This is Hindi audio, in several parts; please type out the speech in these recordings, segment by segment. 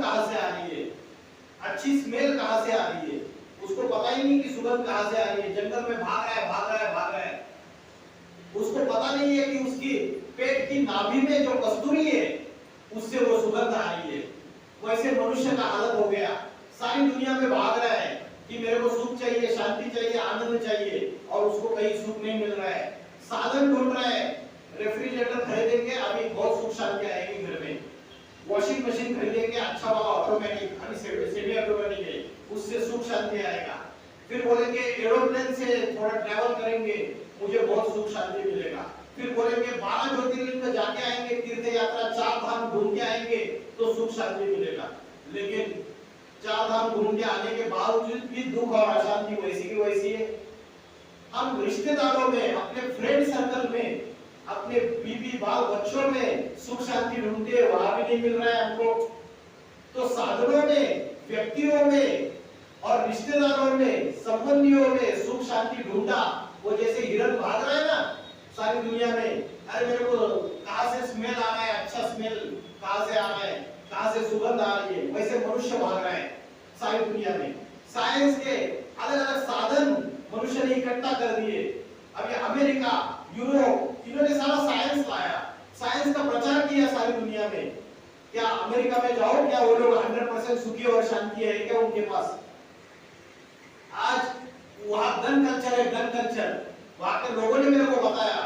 कहां से आ रही है, अच्छी स्मेल कहां से आ रही है, उसको पता ही नहीं कि सुगंध कहां से आ रही है। जंगल में भाग रहा है भाग रहा है भाग रहा है, उसको पता नहीं है कि उसकी पेट की नाभि में जो कस्तूरी है उससे वो सुगंध आ रही है। वैसे मनुष्य का हालत हो गया, सारी दुनिया में भाग रहा है कि मेरे को सुख चाहिए, शांति चाहिए, आनंद चाहिए, और उसको कहीं सुख नहीं मिल रहा है। साधन ढूंढ रहा है, रेफ्रिजरेटर खरीदेंगे अभी बहुत सुख शांति आएगी घर में, वॉशिंग मशीन खरीदेंगे अच्छा वाला ऑटोमेटिक, अभी सेमी ऑटोमेटिक है, उससे सुख शांति आएगा। फिर बोलेंगे एरोप्लेन से थोड़ा ट्रैवल करेंगे, मुझे बहुत सुख शांति मिलेगा। फिर बोलेंगे 12 ज्योतिर्लिंग में जाके आएंगे, तीर्थ यात्रा 4 धाम घूम के आएंगे तो सुख शांति मिलेगा। लेकिन 4 धाम घूम के आने के बावजूद भी दुख और अशांति वैसी की वैसी है। हम रिश्तेदारों में, अपने फ्रेंड सर्कल में, अपने बीवी बाल बच्चों में सुख शांति ढूंढते हैं, वहां भी नहीं मिल रहा है हमको। तो साधनों में, व्यक्तियों में और रिश्तेदारों में, संबंधियों में सुख शांति ढूंढा, वो जैसे हिरन भाग रहा है ना सारी दुनिया में, अरे मेरे को कहां से स्मेल आ रहा है, अच्छा स्मेल कहां से आ रहा है, कहां से सुगंध आ रही है, वैसे मनुष्य भाग रहा है सारी दुनिया में। साइंस के अलग अलग साधन मनुष्य ने इकट्ठा कर दिए। अभी अमेरिका, यूरोप, इन्होंने सारा साइंस लाया, साइंस का प्रचार किया सारी दुनिया में। क्या अमेरिका में जाओ, क्या वो लोग 100% सुखी और शांति है क्या उनके पास? आज वहां गन कल्चर है, गन कल्चर। वहां के लोगों ने मेरे को बताया,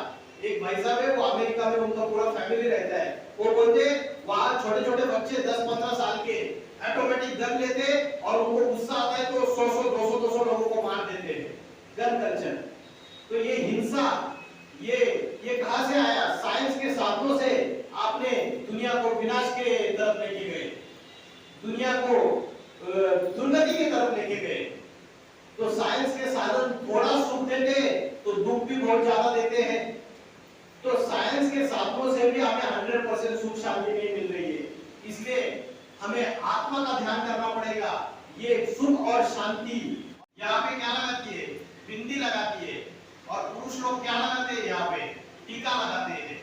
एक भाई साहब है वो अमेरिका में, उनका पूरा फैमिली रहता है, वो बोलते वहां छोटे छोटे बच्चे 10-15 साल के ऑटोमेटिक गन लेते और उनको गुस्सा आता है तो 100 200 लोगों को मार देते हैं। Gun culture. तो ये हिंसा, ये कहां से आया? साइंस के साधनों से आपने दुनिया को विनाश के तरफ लेके गए, दुनिया को दुर्गति की तरफ लेके गए। तो साइंस के साधन थोड़ा सुख देते तो दुख भी बहुत ज्यादा देते हैं। तो साइंस के साधनों से भी हमें 100% सुख शांति नहीं मिल रही है। इसलिए हमें आत्मा का ध्यान करना पड़ेगा। ये सुख और शांति यहाँ पे क्या लगाती है? बिंदी लगाती है। और पुरुष लोग क्या लगाते हैं? यहाँ पे टीका लगाते हैं।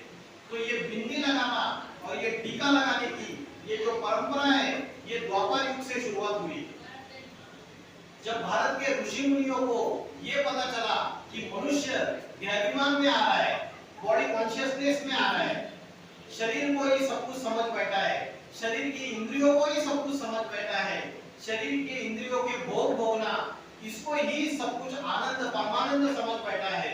तो ये बिंदी लगाना और ये टीका लगाने की ये जो परंपरा है, ये द्वापर युग से शुरुआत हुई। जब भारत के ऋषि मुनियों को ये पता चला कि मनुष्य देहाभिमान में आ रहा है, बॉडी कॉन्शियसनेस में आ रहा है, शरीर को ही सब कुछ समझ बैठा है, शरीर की इंद्रियों को ही सब कुछ समझ बैठा है, शरीर के इंद्रियों के भोग भोगना, इसको ही सब कुछ आनंद परमानंद समझ बैठा है।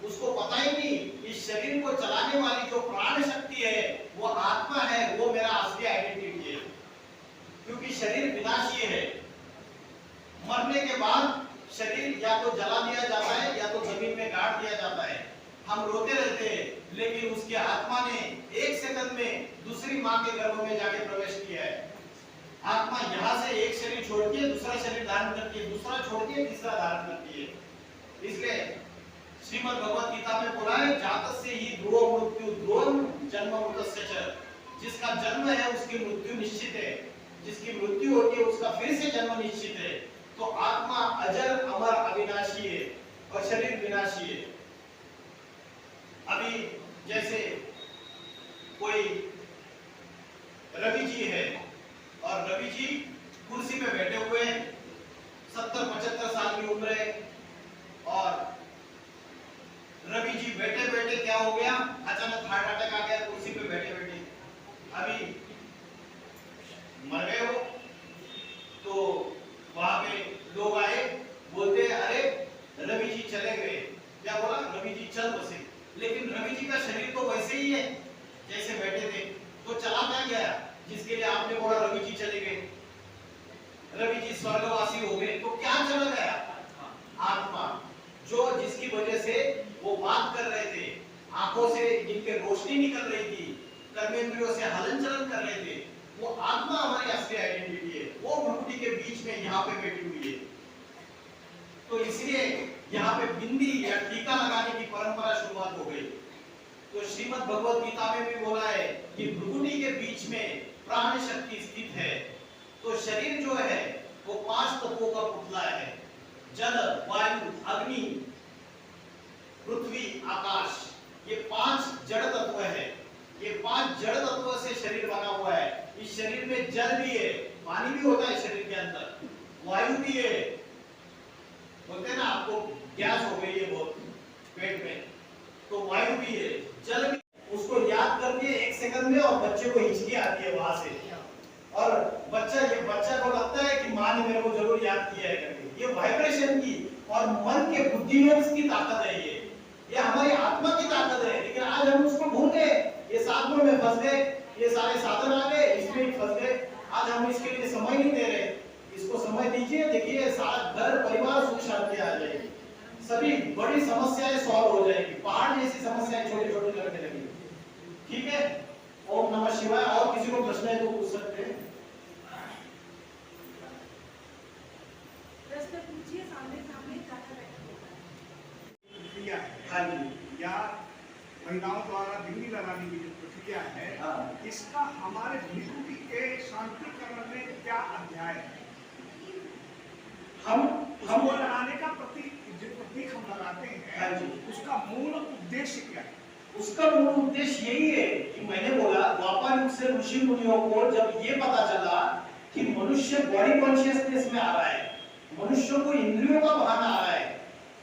उसको पता ही नहीं इस शरीर को चलाने वाली जो प्राण शक्ति है वो आत्मा है, वो मेरा असली आइडेंटिटी है। क्योंकि शरीर विनाशी है, मरने के बाद शरीर या तो जला दिया जाता है या तो जमीन में गाड़ दिया जाता है। हम रोते रहते हैं, लेकिन उसकी आत्मा ने 1 सेकंड में दूसरी मां के गर्भ में जाके प्रवेश किया है। आत्मा यहाँ से एक शरीर छोड़ के दूसरा शरीर धारण करती है, दूसरा छोड़ के तीसरा धारण करती है। इसलिए श्रीमद् भगवत गीता में बोला है, जातस्य ही ध्रुवो मृत्यु ध्रुवं जन्म मृतस्य च। जिसका जन्म है उसकी मृत्यु निश्चित है, जिसकी मृत्यु होती है उसका फिर से जन्म निश्चित है। तो आत्मा अजर अमर अविनाशी है और शरीर विनाशी है। अभी जैसे कोई रवि जी है और रवि जी कुर्सी पे बैठे हुए हैं, 70-75 साल की उम्र है, और रवि जी बैठे बैठे क्या हो गया, अचानक हार्ट अटैक आ गया कुर्सी पे बैठे बैठे। अभी मर गए हो। तो वहां पे लोग आए, बोलते अरे रवि जी चले गए। क्या बोला? रवि जी चल बसे। लेकिन रवि जी का शरीर तो वैसे ही है जैसे बैठे थे, तो चला क्या गया जिसके लिए आपने बोला रवि जी चले गए? रवि जी स्वर्गवासी हो गए, तो क्या चला गया? आत्मा, जो जिसकी वजह से वो बात कर रहे थे, आंखों से जिनके रोशनी निकल रही थी, कर्मेंद्रियों से हलन चलन कर रहे थे, वो आत्मा हमारी असली आइडेंटिटी है। वो भ्रुकुटी के बीच में यहाँ पे बैठी हुई है। तो इसलिए यहाँ पे बिंदी या टीका लगाने की परंपरा शुरुआत हो गई। तो श्रीमद् भगवत गीता में भी बोला है कि भ्रुकुटी के बीच में प्राण शक्ति स्थित है। तो शरीर जो है वो 5 तत्वों का पुतला है, जल, वायु, अग्नि, पृथ्वी, आकाश। ये 5 जड़ तत्व है। ये 5 जड़ तत्वों से शरीर बना हुआ है। इस इस शरीर में जल भी है, पानी भी होता है शरीर के अंदर, वायु भी है, बोलते हैं ना आपको गैस हो गई है बहुत पेट में, तो वायु भी है, जल भी। उसको याद करके 1 सेकंड में और बच्चे को हिचकी आती है वहां से, और बच्चा को लगता है कि माँ ने मेरे को जरूर याद किया है करके। ये वाइब्रेशन की और मन के बुद्धिमान की ताकत है, ये हमारी आत्मा की ताकत है। लेकिन आज हम उसको भूल गए, ये साधनों में फंस गए, ये सारे साधन आ गए, इसमें ही फंस गए। आज हम इसके लिए समय नहीं दे रहे। इसको समय दीजिए, देखिए सारा घर परिवार सुख शांति आ जाएगी, सभी बड़ी समस्याएं सॉल्व हो जाएगी, पहाड़ जैसी समस्याएं छोटी छोटी लगने लगेगी। ठीक है, ओम नमः शिवाय। और किसी को प्रश्न है तो पूछ सकते हैं। प्रश्न पूछिए, सामने सामने ज्यादा प्रक्रिया है, हाँ जी, या महिलाओं द्वारा बिंदी लगाने की जो प्रक्रिया है, इसका हमारे निकुंभी के शांतिकरण में क्या अध्याय है? हम लगाने का प्रतीक हम लगाते हैं, हाँ जी, उसका मूल उद्देश्य क्या है? उसका मूल उद्देश्य यही है कि मैंने बोला द्वापर युग से ऋषि मुनियों को जब ये पता चला कि मनुष्य बॉडी कॉन्शियसनेस में आ रहा है, मनुष्य को इंद्रियों का भान आ रहा है,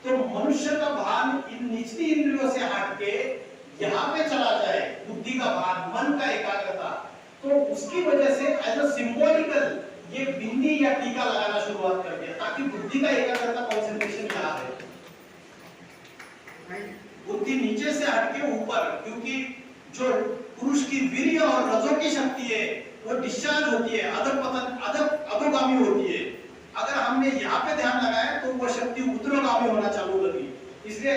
तो मनुष्य का भान इन निचली इंद्रियों से हट के यहाँ पे चला जाए, बुद्धि का भान, मन का एकाग्रता, तो उसकी वजह से एज अ सिंबॉलिकल ये बिंदी या टीका लगाना शुरुआत कर दिया, ताकि बुद्धि का एकाग्रता कंसंट्रेशन यहाँ है, बुद्धि नीचे से हटके ऊपर, क्योंकि जो पुरुष की वीर्य और रजो की शक्ति है वो डिस्चार्ज होती है, अधोगामी होती है। अगर हमने यहाँ पे ध्यान लगाया तो वो शक्ति ऊर्ध्वगामी होना चालू लगी। इसलिए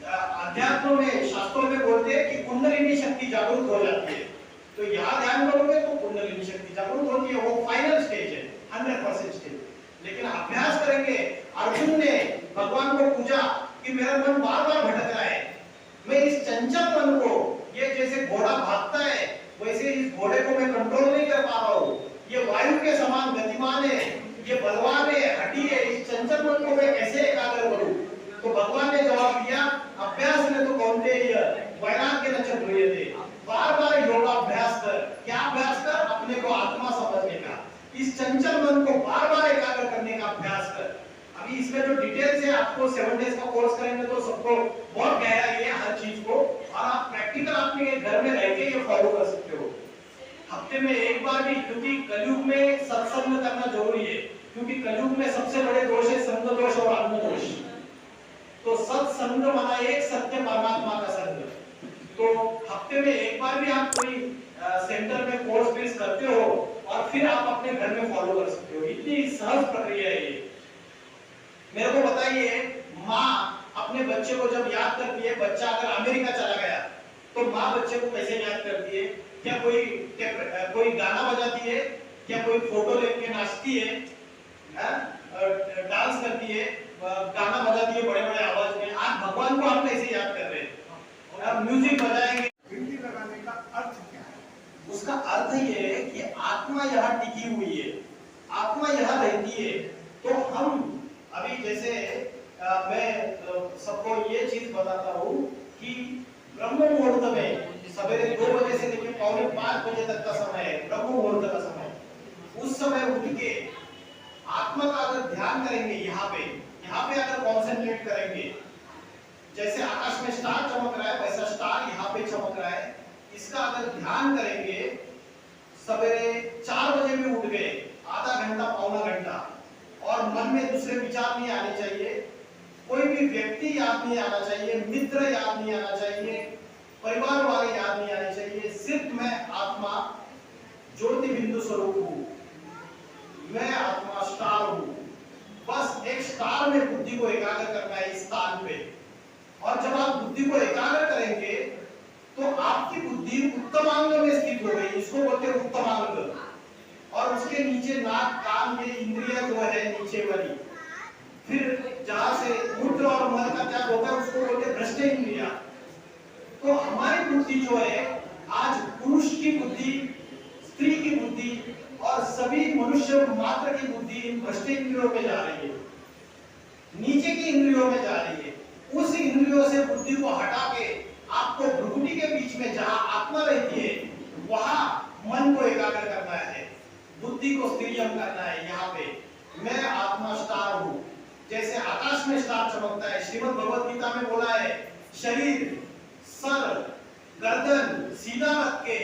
अध्यात्म में शास्त्रों में बोलते हैं कि कुंडलिनी शक्ति जागरूक हो जाती है, तो यहाँ ध्यान करोगे तो कुंडलिनी शक्ति जागरूक होती है, वो फाइनल स्टेज है, 100% स्टेज। लेकिन अभ्यास करेंगे, अर्जुन ने भगवान को पूछा कि मेरा मन बार बार भटक रहा है, मैं इस चंचल मन को, ये जैसे घोड़ा भागता है वैसे इस घोड़े को मैं कंट्रोल नहीं कर पा रहा हूँ, ये वायु के समान गतिमान है, ये बलवान है, हठी है, इस चंचल मन को मैं कैसे एकाग्र करूं? तो भगवान ने जवाब दिया, अभ्यास ने तो कौन्तेय वैराग्य न चतुर्यते, बार बार योगाभ्यास कर। क्या अभ्यास कर? अपने को आत्मा समझने का, इस चंचल मन को बार बार एकाग्र करने का अभ्यास कर। अभी इसमें जो डिटेल्स है, आपको 7 डेज का कोर्स करेंगे तो सबको बहुत गहराई है हर चीज को, और आप प्रैक्टिकल अपने घर में रह के ये फॉलो कर सकते हो हफ्ते में एक बार भी, क्योंकि कलयुग में सत्संग करना जरूरी है, क्योंकि कलयुग में सबसे बड़े दोष है संग दोष और आत्म दोष। तो सत्संग माना एक सत्य परमात्मा का संग। तो हफ्ते में एक बार भी आप कोई सेंटर में कोर्स बेस करते हो और फिर आप अपने घर में फॉलो कर सकते हो, इतनी सहज प्रक्रिया है ये। मेरे को बताइए, माँ अपने बच्चे को जब याद करती है, बच्चा अगर अमेरिका चला गया तो माँ बच्चे को कैसे याद करती है? क्या कोई गाना बजाती है? क्या कोई फोटो लेके नाचती है? डांस करती है, गाना बजाती है बड़े बड़े आवाज में? आज भगवान को हम कैसे याद कर रहे हैं? म्यूजिक बजाएंगे। बिंदी लगाने का अर्थ क्या है? उसका अर्थ ये है कि आत्मा यहाँ टिकी हुई है, आत्मा यहाँ रहती है। तो हम अभी जैसे मैं सबको ये चीज बताता हूँ कि ब्रह्म मुहूर्त में सवेरे 2 बजे से लेकर 4:45 बजे तक का समय है, ब्रह्म मुहूर्त का समय। उस समय उठ के आत्मा का अगर ध्यान करेंगे, यहाँ पे अगर कॉन्सेंट्रेट करेंगे, जैसे आकाश में स्टार चमक रहा है वैसा स्टार यहाँ पे चमक रहा है, इसका अगर ध्यान करेंगे, सवेरे 4 बजे में उठ गए, आधा घंटा पौना घंटा, और मन में दूसरे विचार नहीं आने चाहिए, कोई भी व्यक्ति याद नहीं आना चाहिए, मित्र याद नहीं आना चाहिए, परिवार वाले याद नहीं आने चाहिए, सिर्फ मैं आत्मा ज्योति बिंदु स्वरूप हूँ, मैं आत्मा स्टार हूँ। बस एक स्टार में बुद्धि को एकाग्र करना है इस स्थान पे। और जब आप बुद्धि को एकाग्र करेंगे तो आपकी बुद्धि उत्तमांग में स्थित हो गई, इसको बोलते हैं उत्तमांग, और उसके नीचे नाक कान ये इंद्रिया जो है नीचे वाली, फिर जहां से मूत्र और मल का त्याग होता है उसको बोलते हैं भ्रष्ट इंद्रिया। तो हमारी बुद्धि जो है, आज पुरुष की बुद्धि, स्त्री की बुद्धि और सभी मनुष्य मात्र की बुद्धि इन भ्रष्ट इंद्रियों में जा रही है, नीचे की इंद्रियों में जा रही है। उस इंद्रियों से बुद्धि को हटा के आपको भ्रुकुटी के बीच में जहां आत्मा रहती है, वहां मन को एकाग्र करना है, बुद्धि को स्थिरियम करना है। यहाँ पे मैं आत्मा स्टार हूँ, जैसे आकाश में स्टार चमकता है। श्रीमद् भगवत गीता में बोला है, शरीर, सर, गर्दन सीधा रख के,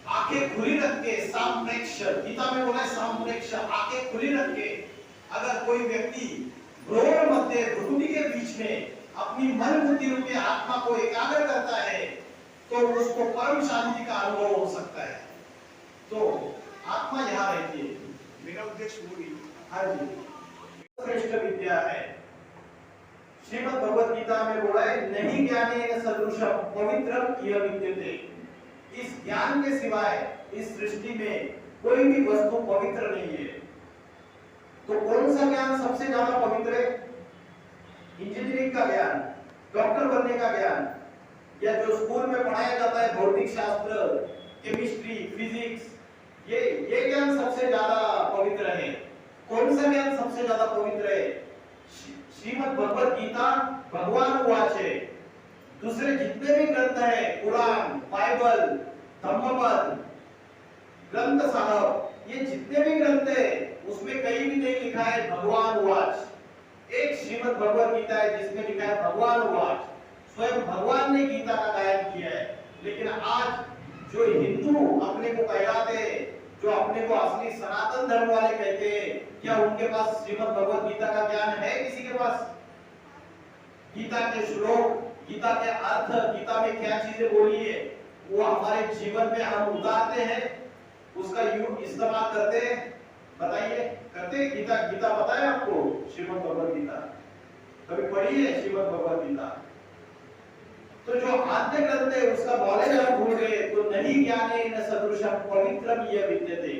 आंखें खुली रख के, सामप्रेक्ष, गीता में बोला है सामप्रेक्ष, आंखें खुली रख के अगर कोई व्यक्ति भ्रूण मध्य भ्रूकुटी के बीच में अपनी मन बुद्धि रूपी आत्मा को एकाग्र करता है तो उसको परम शांति का अनुभव हो सकता है। तो आत्मा यहाँ रहती है। मेरा उद्देश्य वही। हाँ जी, श्रेष्ठ विद्या है। श्रीमद् भगवत गीता में बोला है, नहीं ज्ञानेन सदृशं पवित्रं इह विद्यते। इस ज्ञान के सिवाय इस सृष्टि में कोई भी वस्तु पवित्र नहीं है। तो कौन सा ज्ञान सबसे ज्यादा पवित्र है? इंजीनियरिंग का ज्ञान, डॉक्टर बनने का ज्ञान, या जो स्कूल में पढ़ाया जाता है भौतिक शास्त्र, केमिस्ट्री, फिजिक्स, ये ज्ञान सबसे ज्यादा पवित्र है। कौन सा ज्ञान सबसे ज्यादा पवित्र है? श्रीमद् भगवत गीता भगवान वाच है। दूसरे जितने भी ग्रंथ है, कुरान, बाइबल, धम्मपद, ग्रंथ साहब, ये जितने भी ग्रंथ है उसमें कहीं भी नहीं लिखा है भगवान वाच। एक श्रीमद् भगवत गीता है जिसमें लिखा है भगवान वाच। स्वयं भगवान ने गीता का गायन किया है। लेकिन आज जो हिंदू अपने को कहलाते हैं, जो अपने को असली सनातन धर्म वाले कहते हैं, क्या उनके पास श्रीमद् भगवत गीता का ज्ञान है? किसी के पास? गीता के श्लोक, गीता के अर्थ, गीता में क्या चीजें बोली है, वो हमारे जीवन में हम उतारते हैं, उसका इस्तेमाल करते हैं? बताइए, करते हैं? गीता पता है आपको? श्रीमद् भगवत गीता कभी पढ़ी है? श्रीमद् भगवत गीता तो जो आद्य ग्रंथ है उसका नॉलेज हम भूल गए। तो नहीं ज्ञानेन सदृशं पवित्रम इह विद्यते।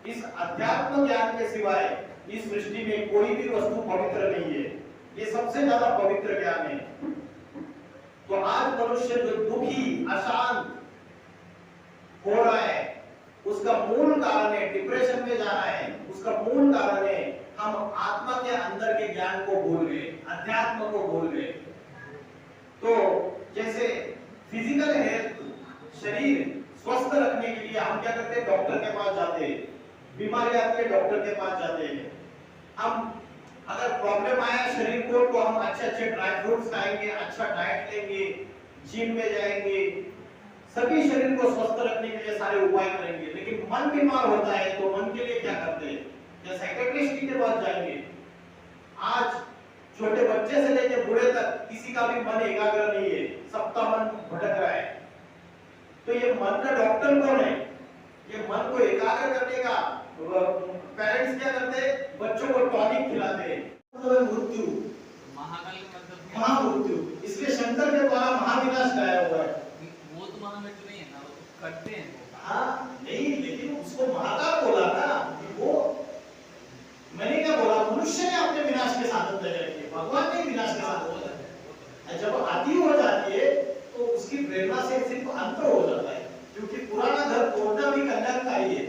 इस अध्यात्म ज्ञान के सिवाय इस सृष्टि में कोई भी वस्तु पवित्र नहीं है। ये सबसे ज्यादा पवित्र ज्ञान है। तो आज मनुष्य जो दुखी, अशांत हो रहा है, उसका मूल कारण है, डिप्रेशन में जाना है, उसका मूल कारण है हम आत्मा के अंदर के ज्ञान को भूल गए, अध्यात्म को भूल गए। तो जैसे फिजिकल हेल्थ, शरीर स्वस्थ रखने के लिए हम क्या करते हैं? डॉक्टर के पास जाते हैं। बीमारी आती है, डॉक्टर के पास जाते हैं। हम अगर प्रॉब्लम आया शरीर को तो हम अच्छे ड्राई फ्रूट्स खाएंगे, अच्छा डाइट लेंगे, जिम में जाएंगे, सभी शरीर को स्वस्थ रखने के लिए सारे उपाय करेंगे। लेकिन मन बीमार होता है तो मन के लिए क्या करते हैं? या साइकियाट्रिस्ट के पास जाएंगे। आज छोटे बच्चे से लेकर बूढ़े तक किसी का भी मन एकाग्र नहीं है, सबका मन भटक रहा है। तो ये मन का डॉक्टर कौन है? ये मन को एकाग्र करने का पेरेंट्स क्या करते हैं? बच्चों को टॉनिक खिलाते हैं। मृत्यु, महामृत्यु, इसलिए शंकर के द्वारा महाविनाश गाया हुआ है। वो तो महामृत्यु नहीं है ना, वो तो करते हैं। हाँ नहीं, लेकिन उसको महाकाल बोला ना। वो मैंने क्या बोला? मनुष्य ने अपने विनाश के साधन तय किए, भगवान ने विनाश के साधन तय। जब आदि हो जाती है तो उसकी प्रेरणा से सिर्फ अंत हो जाता है, क्योंकि पुराना घर तोड़ना भी कल्याणकारी है।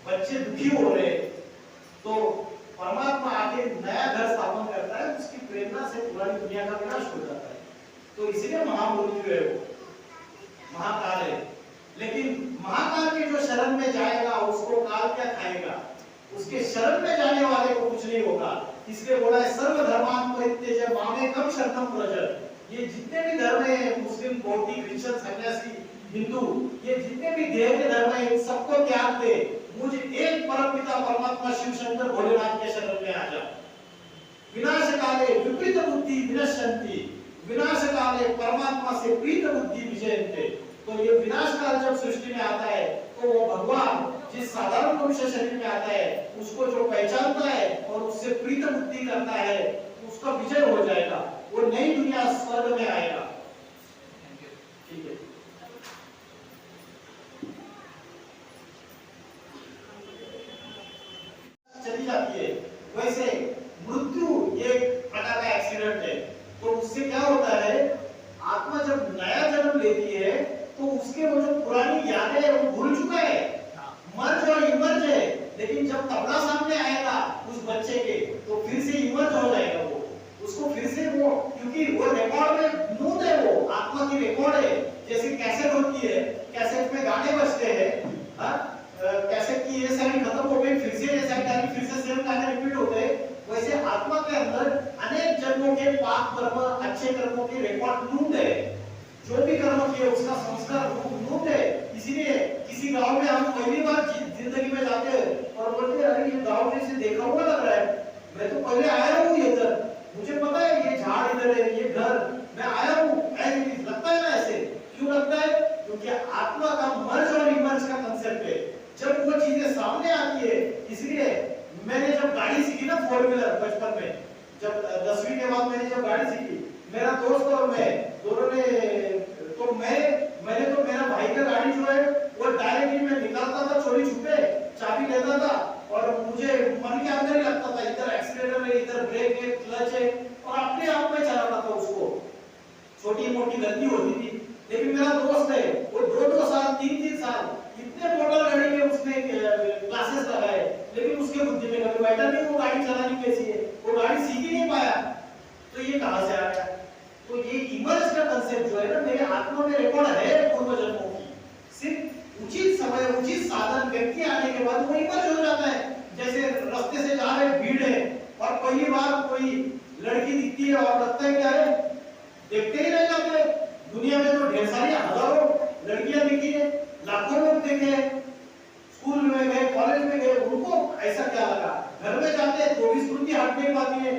बच्चे दुखी हो रहे तो परमात्मा आके नया घर स्थापन करता है, उसकी प्रेरणा से पुरानी दुनिया का विनाश हो जाता है। तो इसीलिए महामृत्यु है, वो महाकाल है। लेकिन महाकाल के जो शरण में जाएगा उसको काल क्या खाएगा? उसके शरण में जाने वाले को कुछ नहीं होगा। इसलिए बोला है सर्व धर्मान परित्यज्य मामेकं शरणं व्रज। ये जितने भी धर्म है, मुस्लिम, बौद्ध, क्रिश्चियन, सन्यासी, हिंदू, ये जितने भी देह के धर्म है, इन सबको त्याग दे, मुझे एक परमपिता परमात्मा शिव शंकर भोलेनाथ के शरण में आ जा। विनाश काले विपरीत बुद्धि विनश्यन्ति, विनाश काले परमात्मा से प्रीत बुद्धि विजयन्ते। तो ये विनाश काल जब सृष्टि में आता है तो वो भगवान जिस साधारण मनुष्य शरीर में आता है उसको जो पहचानता है और उससे प्रीत बुद्धि करता है, उसका विजय हो जाएगा, वो नई दुनिया स्वर्ग में आएगा। ठीक है, चली जाती है। वैसे मृत्यु ये प्रकार का एक्सीडेंट है। तो उससे क्या होता है? आत्मा जब नया जन्म लेती है तो उसके वो जो पुरानी यादें है वो भूल चुका है, मर्ज और इमर्ज है। लेकिन जब तबला सामने आएगा उस बच्चे के तो फिर से इमर्ज हो जाएगा वो, उसको फिर से वो, क्योंकि वो रिकॉर्ड में नूत है, वो आत्मा की रिकॉर्ड है। जैसे कैसेट होती है, कैसेट में गाने बजते हैं अच्छे कर्मों के रिकॉर्ड नून है, जो भी कर्म किए उसका संस्कार नून है। इसीलिए किसी गांव में हम पहली बार जिंदगी में जाते हैं और बोलते हैं अरे ये गांव जैसे देखा हुआ लग रहा है, मैं तो पहले आया हूँ इधर, मुझे पता है ये झाड़ इधर है, ये घर मैं आया हूँ, ऐसे लगता है ना। ऐसे क्यों लगता है? क्योंकि आत्मा का मर्ज और इमर्ज का कंसेप्ट है, जब वो चीजें सामने आती है। इसलिए मैंने जब गाड़ी सीखी ना 4 व्हीलर बचपन में, जब 10वीं के बाद मैंने जब गाड़ी सीखी, मेरा दोस्त और मैं दोनों ने, तो मैंने तो मेरा भाई का गाड़ी जो है वो डायरेक्टली मैं निकालता था चोरी छुपे, चाबी लेता था और मुझे मन के अंदर ही लगता था इधर एक्सीलरेटर है, इधर ब्रेक है, क्लच है, और अपने आप में चलाता था उसको। छोटी मोटी गलती होती थी, लेकिन मेरा दोस्त है वो 2-2 साल 3-3 साल इतने मॉडल गाड़ी में उसने क्लासेस लगाए, लेकिन उसके बुद्धि में कभी बैठा नहीं वो गाड़ी चलानी कैसी है, वो गाड़ी सीख ही नहीं पाया। तो ये कहां से आ गया? तो ये इमर्ज का कंसेप्ट जो है ना, मेरे आत्मा में रिकॉर्ड है पूर्व जन्मों की। सिर्फ उचित समय उचित साधन व्यक्ति आने के बाद वो इमर्ज हो जाता है। जैसे रास्ते से जा रहे भीड़ है और पहली बार कोई लड़की दिखती है और लगता है कि अरे देखते ही रह जाते, दुनिया में तो ढेर सारी हजारों लड़कियां दिखी है, लाखों लोग देखे, स्कूल में गए, कॉलेज में गए, उनको ऐसा क्या लगा? घर में जाते हैं तो भी स्मृति हट नहीं पाती है,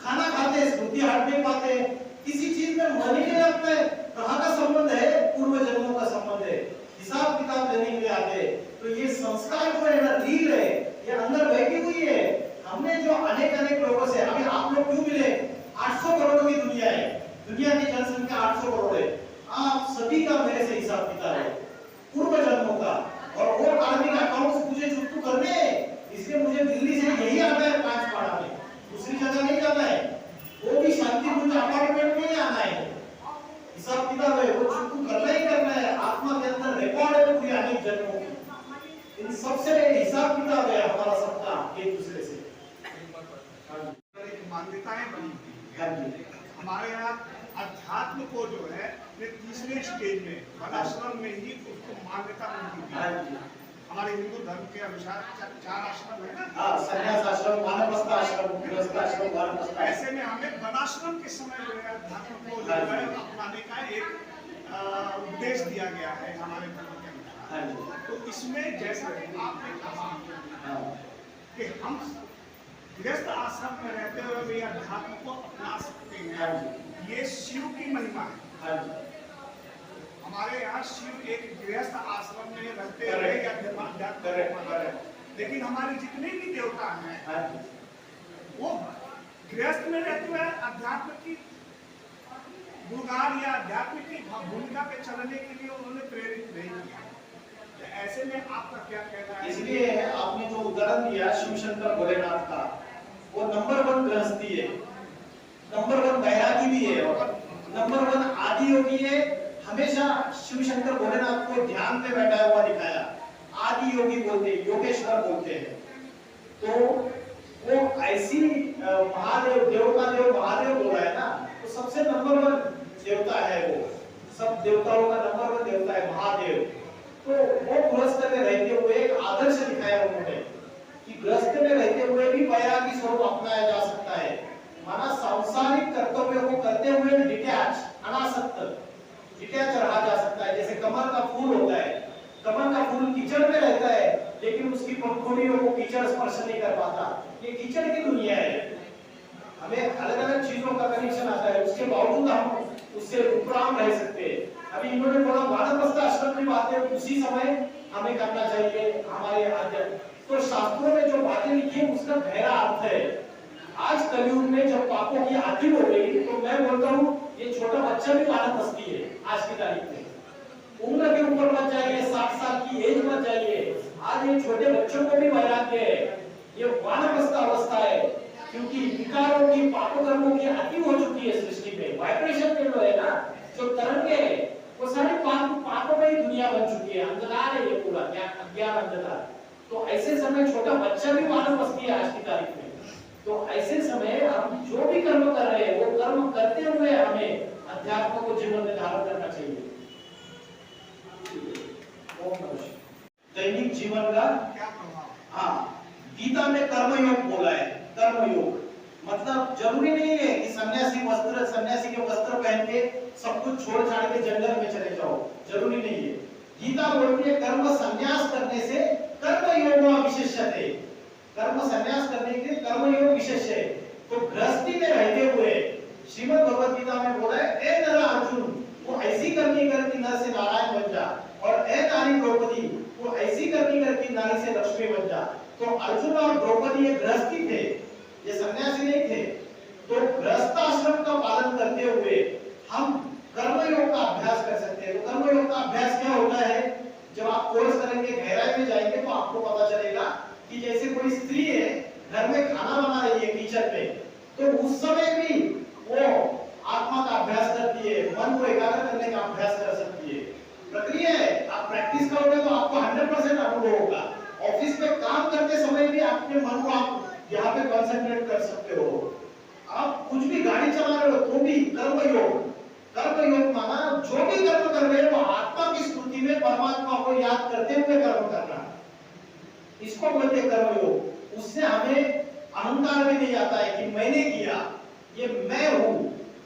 खाना खाते हैं स्मृति हट नहीं पाते, किसी चीज में मन ही नहीं लगता है। कहाँ का संबंध है? पूर्व जन्मों का संबंध है। हिसाब किताब लेने के लिए आते, तो ये संस्कार जो है ना, रील है, ये अंदर बैठी हुई है। हमने जो अनेक लोगों से, अभी आप लोग क्यों मिले? 800 करोड़ की दुनिया है, दुनिया की जनसंख्या 800 करोड़ है, आप सभी का मेरे से हिसाब किताब है पूर्व जन्मों का, और वो कार्मिक अकाउंट्स मुझे चुप्पू करने हैं। इसलिए मुझे दिल्ली से यही आता है 5 पाड़ा में, दूसरी जगह नहीं जाना है, वो भी शांति मुझे अपार्टमेंट में ही आना है। हिसाब किताब है वो चुप्पू करना ही करना है। आत्मा के अंदर रिकॉर्ड है पूरी अनेक जन्मों की, इन सबसे हिसाब किताब है हमारा सबका एक दूसरे से। मान्यताएं बनी हुई है हमारे यहाँ। अध्यात्म को जो है ये तीसरे स्टेज में वनाश्रम में ही उसको मान्यता मिलती है। हमारे हिंदू धर्म के अनुसार 4 आश्रम है ना, संन्यास आश्रम, वानप्रस्थ आश्रम, गृहस्थ आश्रम, वानप्रस्थ। ऐसे में हमें वनाश्रम के समय जो है अध्यात्म को जो है अपनाने का एक उपदेश दिया गया है हमारे धर्म के अनुसार। तो इसमें जैसे आपने कहा कि हम गृहस्थ आश्रम में रहते हुए भी अध्यात्म को अपना सकते हैं, ये शिव की महिमा है। हमारे यहाँ शिव एक गृहस्थ आश्रम में रहते हुए अध्यात्म, लेकिन हमारे जितने भी देवता हैं वो गृहस्थ में रहते हुए अध्यात्म की गुणगान या अध्यात्म की भूमिका पे चलने के लिए उन्होंने प्रेरित नहीं किया। ऐसे में आपका क्या कहना है? इसलिए आपने जो उदाहरण दिया शिव शंकर भोलेनाथ का, वो नंबर 1 गृहस्थी है, नंबर 1 बैरागी भी है, और नंबर 1 आदि योगी है। हमेशा शिव शंकर भोलेनाथ को ध्यान पे बैठा हुआ दिखाया, आदि योगी बोलते हैं, योगेश्वर बोलते हैं। तो वो ऐसी महादेव, देव का देव महादेव बोला है ना, तो सबसे नंबर 1 देवता है वो, सब देवताओं का नंबर 1 देवता है महादेव। तो वो गृहस्थ में रहते हुए एक आदर्श दिखाया उन्होंने कि गृहस्थ में रहते हुए भी वैरागी स्वरूप अपनाया जा सकता है। माना सांसारिक कर्तव्यों को करते हुए डिटैच, अनासक्त, डिटैच रहा जा सकता है। जैसे कमल का फूल होता है, कमल का फूल कीचड़ में रहता है, लेकिन उसकी पंखुड़ियों को कीचड़ स्पर्श नहीं कर पाता। ये कीचड़ की दुनिया है, हमें अलग अलग चीजों का कनेक्शन आता है, उसके बावजूद हम उससे उपराम रह सकते हैं। अभी इन्होंने बोला वानप्रस्थ आश्रम की बातें उसी समय हमें करना चाहिए हमारे आध्यात्म। तो शास्त्रों में जो बातें लिखी है उसका गहरा अर्थ है। आज कलयुग में जब पापों की आदि हो गई, तो मैं बोलता हूँ ये छोटा बच्चा भी वानप्रस्थी है आज की तारीख में। उम्र के ऊपर मत जाइए, 60 साल की एज मत जाइए, आज ये छोटे बच्चों को भी वैराग्य है, ये वानप्रस्थ अवस्था है। क्योंकि विकारों की, पापों कर्मों की अति हो चुकी है सृष्टि में। वाइब्रेशन के जो है ना, जो तरंगे है, वो सारे पापों में ही दुनिया बन चुकी है, अंधकार है ये पूरा, क्या अज्ञान अंधकार। तो ऐसे समय छोटा बच्चा भी वानप्रस्थी है आज की तारीख में। तो ऐसे समय हम जो भी कर्म कर रहे हैं, वो कर्म करते हुए हमें अध्यात्म को जीवन में धारण करना चाहिए। दैनिक जीवन का क्या प्रभाव? हाँ, गीता में कर्मयोग बोला है, कर्मयोग। मतलब जरूरी नहीं है कि सन्यासी के वस्त्र पहन के सब कुछ छोड़ छाड़ के जंगल में चले जाओ, जरूरी नहीं है। गीता बोलती है कर्म संन्यास करने से कर्म योग विशेष्यते, कर्म संन्यास करने के कर्म योग विशेष है। तो गृहस्थी में रहते हुए श्रीमद् भगवत गीता में बोला है, ए नर अर्जुन, वो ऐसी करनी कर कि नर से नारायण बन जा, और ए नारी द्रौपदी, वो ऐसी करनी कर कि नारी से लक्ष्मी बन जा। तो अर्जुन और द्रौपदी ये गृहस्थी थे, ये सन्यासी नहीं थे। तो गृहस्थ आश्रम का पालन करते हुए हम कर्मयोग का अभ्यास कर सकते हैं। तो कर्मयोग का अभ्यास क्या होता है? जब आप कोर्स करेंगे, गहराई में जाएंगे, तो आपको पता चलेगा कि जैसे कोई स्त्री है, घर में खाना बना रही है किचन में, तो उस समय भी वो आत्मा का अभ्यास करती है, मन को एकाग्र करने का अभ्यास कर सकती है। प्रक्रिया है, आप प्रैक्टिस करोगे तो आपको 100% अनुभव होगा। ऑफिस में काम करते समय भी अपने मन को आप यहाँ पे कंसंट्रेट कर सकते हो। आप कुछ भी गाड़ी चला रहे हो तो भी कर्मयोग माना जो भी कर्म कर रहे हो आत्मा की स्मृति में परमात्मा को याद करते हुए कर्म करना, इसको बोलते हैं कर्मयोग। उससे हमें अहंकार भी नहीं आता है कि मैंने किया, ये मैं हूँ,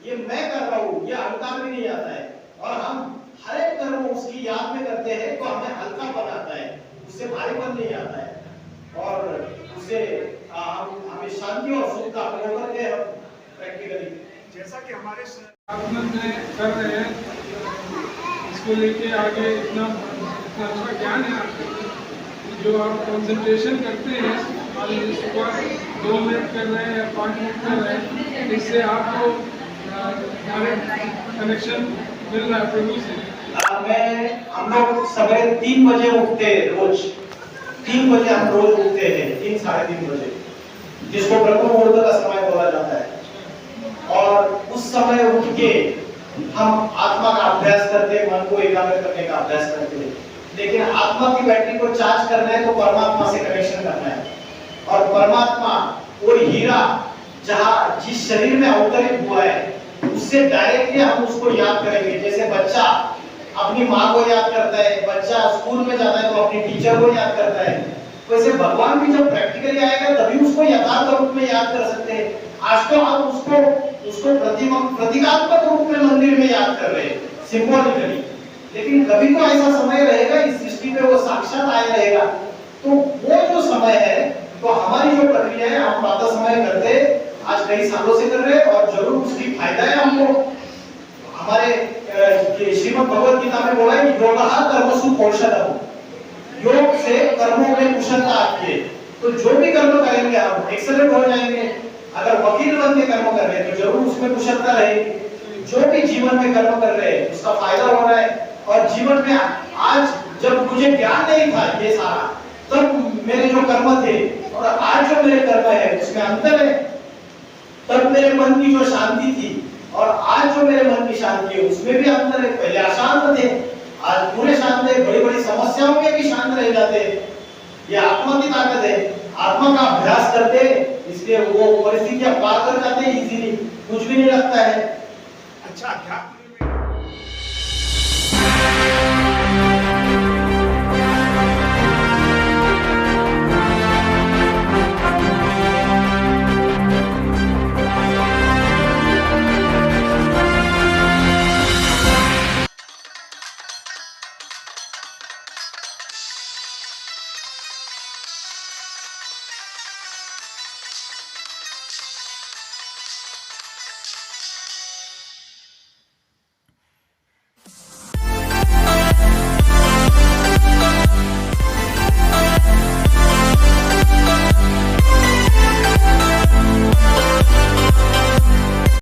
ये मैं कर रहा हूँ, ये अहंकार भी नहीं आता है। और हम हर एक कर्म उसकी याद में करते हैं तो हमें हल्का बनाता है, उससे भारीपन नहीं आता है, और उससे हमें शांति और सुख का अनुभव करके हम प्रैक्टिकली, जैसा कि हमारे आत्मन में कर रहे हैं, इसको लेके आगे इतना अच्छा ज्ञान है आपको। जो आप कंसंट्रेशन करते हैं, मान लीजिए सुबह 2 मिनट कर रहे हैं या 5 मिनट कर रहे हैं, इससे आपको डायरेक्ट कनेक्शन मिल रहा है प्रभु से। हम लोग सवेरे 3 बजे उठते हैं, रोज 3 बजे हम रोज उठते हैं, 3 साढ़े 3 बजे, जिसको ब्रह्म मुहूर्त का समय बोला जाता है। और उस समय उठ के हम आत्मा का अभ्यास करते हैं, मन को एकाग्र करने का अभ्यास करते हैं। लेकिन आत्मा की बैटरी को चार्ज करना है तो परमात्मा से कनेक्शन करना है। और परमात्मा वो हीरा जहाँ जिस शरीर में अवतरित हुआ है, उससे डायरेक्टली हम उसको याद करेंगे। जैसे बच्चा अपनी माँ को याद करता है, बच्चा स्कूल में जाता है तो अपनी टीचर को याद करता है, वैसे भगवान भी जब प्रैक्टिकली आएगा तभी उसको यथार्थ रूप में याद कर सकते हैं। आज तो हम उसको प्रतीकात्मक रूप में मंदिर में याद कर रहे हैं, सिंबॉलिकली, लेकिन कभी तो ऐसा समय रहेगा इस सृष्टि पे वो साक्षात आया रहेगा। तो वो जो समय है, तो हमारी जो प्रक्रिया है, हम प्रातः समय करते आज कई सालों से कर रहे हैं, और जरूर उसकी फायदा है हमको। हमारे श्रीमद् भगवत गीता में बोला है कि योगः कर्मसु कौशलम्, योग से कर्मों में कुशलता आती है। तो जो भी कर्म करेंगे हम एक्सेलेंट हो जाएंगे। अगर वकील बन के कर्म कर रहे हैं तो जरूर उसमें कुशलता रहेगी। जो भी जीवन में कर्म कर रहे हैं उसका फायदा हो रहा है। और जीवन में आज जब मुझे ज्ञान नहीं था ये सारा, तब मेरे जो कर्म थे और आज जो मेरे कर्म है उसमें अंतर है। तब मेरे मन की जो शांति थी और आज जो मेरे मन की शांति है उसमें भी अंतर है। पहले अशांत थे, आज पूरे शांत है, बड़ी बड़ी समस्याओं में भी शांत रह जाते हैं। ये आत्मा की ताकत है। आत्मा का अभ्यास करते इसलिए वो परिस्थितियां पार कर जाते हैं इजीली, कुछ भी नहीं लगता है। अच्छा, अध्यात्म